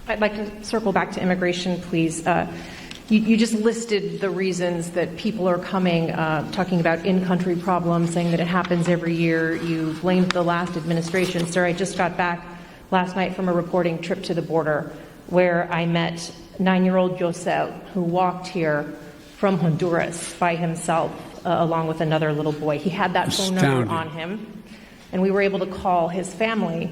I'd like to circle back to immigration, please. You just listed the reasons that people are coming, talking about in-country problems, saying that it happens every year. You blamed the last administration. Sir, I just got back last night from a reporting trip to the border where I met 9-year-old Josel, who walked here from Honduras by himself, along with another little boy. He had that phone number on him, and we were able to call his family.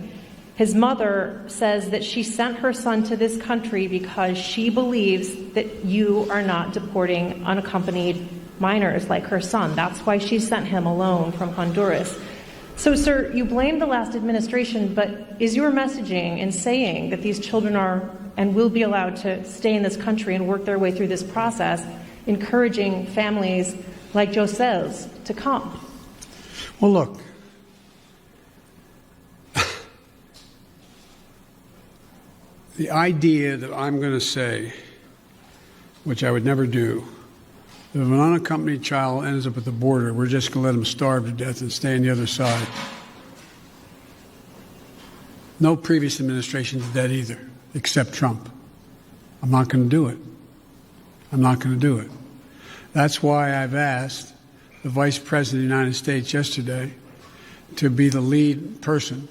His mother says that she sent her son to this country because she believes that you are not deporting unaccompanied minors like her son. That's why she sent him alone from Honduras. So, sir, you blame the last administration, but is your messaging in saying that these children are and will be allowed to stay in this country and work their way through this process, encouraging families like Josel's to come? Well, look. The idea that I'm going to say, which I would never do, that if an unaccompanied child ends up at the border, we're just going to let them starve to death and stay on the other side. No previous administration did that either, except Trump. I'm not going to do it. I'm not going to do it. That's why I've asked the Vice President of the United States yesterday to be the lead person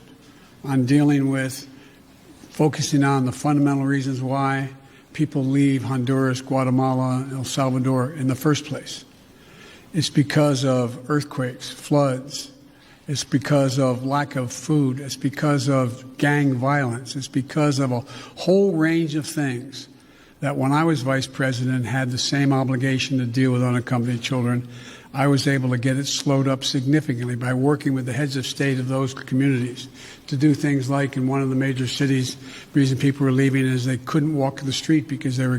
on dealing with focusing on the fundamental reasons why people leave Honduras, Guatemala, El Salvador in the first place. It's because of earthquakes, floods. It's because of lack of food. It's because of gang violence. It's because of a whole range of things that when I was vice president had the same obligation to deal with unaccompanied children. I was able to get it slowed up significantly by working with the heads of state of those communities to do things like in one of the major cities, the reason people were leaving is they couldn't walk the street because their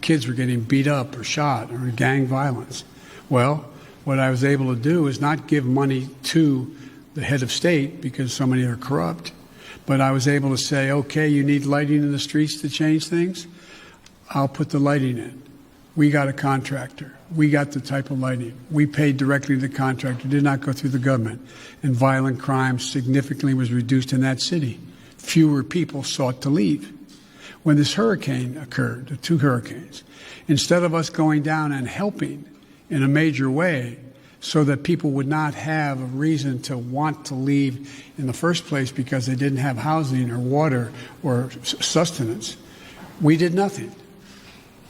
kids were getting beat up or shot or gang violence. Well, what I was able to do is not give money to the head of state because so many are corrupt, but I was able to say, okay, you need lighting in the streets to change things? I'll put the lighting in. We got a contractor. We got the type of lighting. We paid directly to the contractor, did not go through the government. And violent crime significantly was reduced in that city. Fewer people sought to leave. When this hurricane occurred, the 2 hurricanes, instead of us going down and helping in a major way so that people would not have a reason to want to leave in the first place because they didn't have housing or water or sustenance, we did nothing.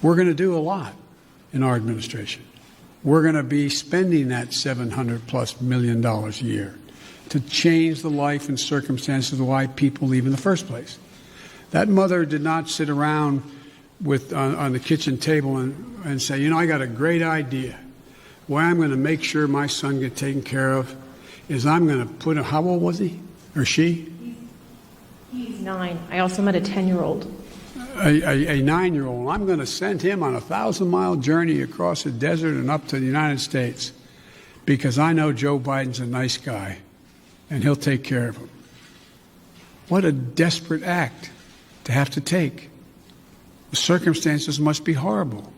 We're going to do a lot in our administration. We're going to be spending that $700+ million a year to change the life and circumstances of why people leave in the first place. That mother did not sit around on the kitchen table and say, you know, I got a great idea. Why I'm going to make sure my son gets taken care of is I'm going to put him, how old was he or she? He's 9. I also met a 10-year-old. A 9-year-old. I'm going to send him on a 1,000-mile journey across the desert and up to the United States because I know Joe Biden's a nice guy and he'll take care of him. What a desperate act to have to take. The circumstances must be horrible.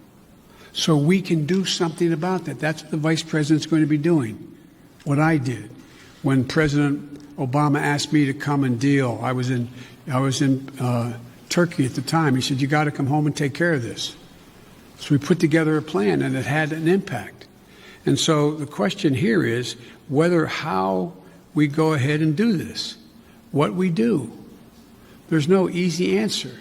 So we can do something about that. That's what the vice president's going to be doing. What I did when President Obama asked me to come and deal. I was in Turkey at the time. He said, you got to come home and take care of this. So we put together a plan and it had an impact. And so the question here is how we go ahead and do this, what we do. There's no easy answer.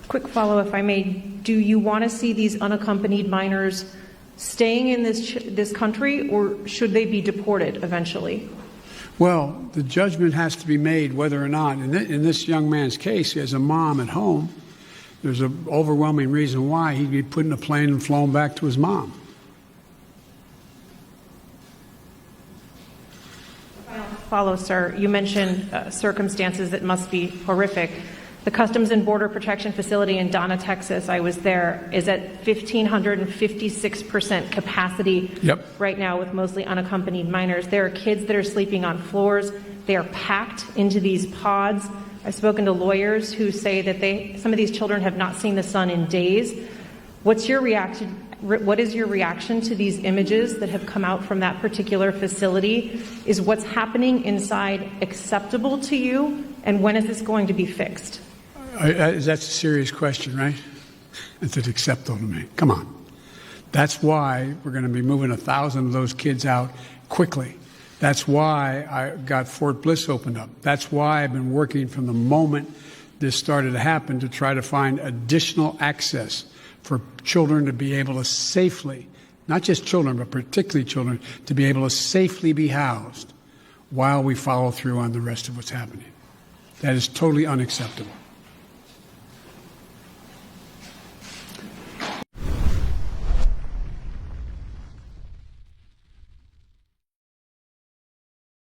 Quick follow, if I may. Do you want to see these unaccompanied minors staying in this country, or should they be deported eventually? Well, the judgment has to be made whether or not, in this young man's case, he has a mom at home. There's an overwhelming reason why he'd be put in a plane and flown back to his mom. Follow, sir. You mentioned circumstances that must be horrific. The Customs and Border Protection Facility in Donna, Texas, I was there, is at 1,556% capacity right now with mostly unaccompanied minors. There are kids that are sleeping on floors. They are packed into these pods. I've spoken to lawyers who say that some of these children have not seen the sun in days. What is your reaction to these images that have come out from that particular facility? Is what's happening inside acceptable to you? And when is this going to be fixed? That's a serious question, right? It's acceptable to me. Come on. That's why we're going to be moving 1,000 of those kids out quickly. That's why I got Fort Bliss opened up. That's why I've been working from the moment this started to happen to try to find additional access for children to be able to safely, not just children, but particularly children, to be able to safely be housed while we follow through on the rest of what's happening. That is totally unacceptable.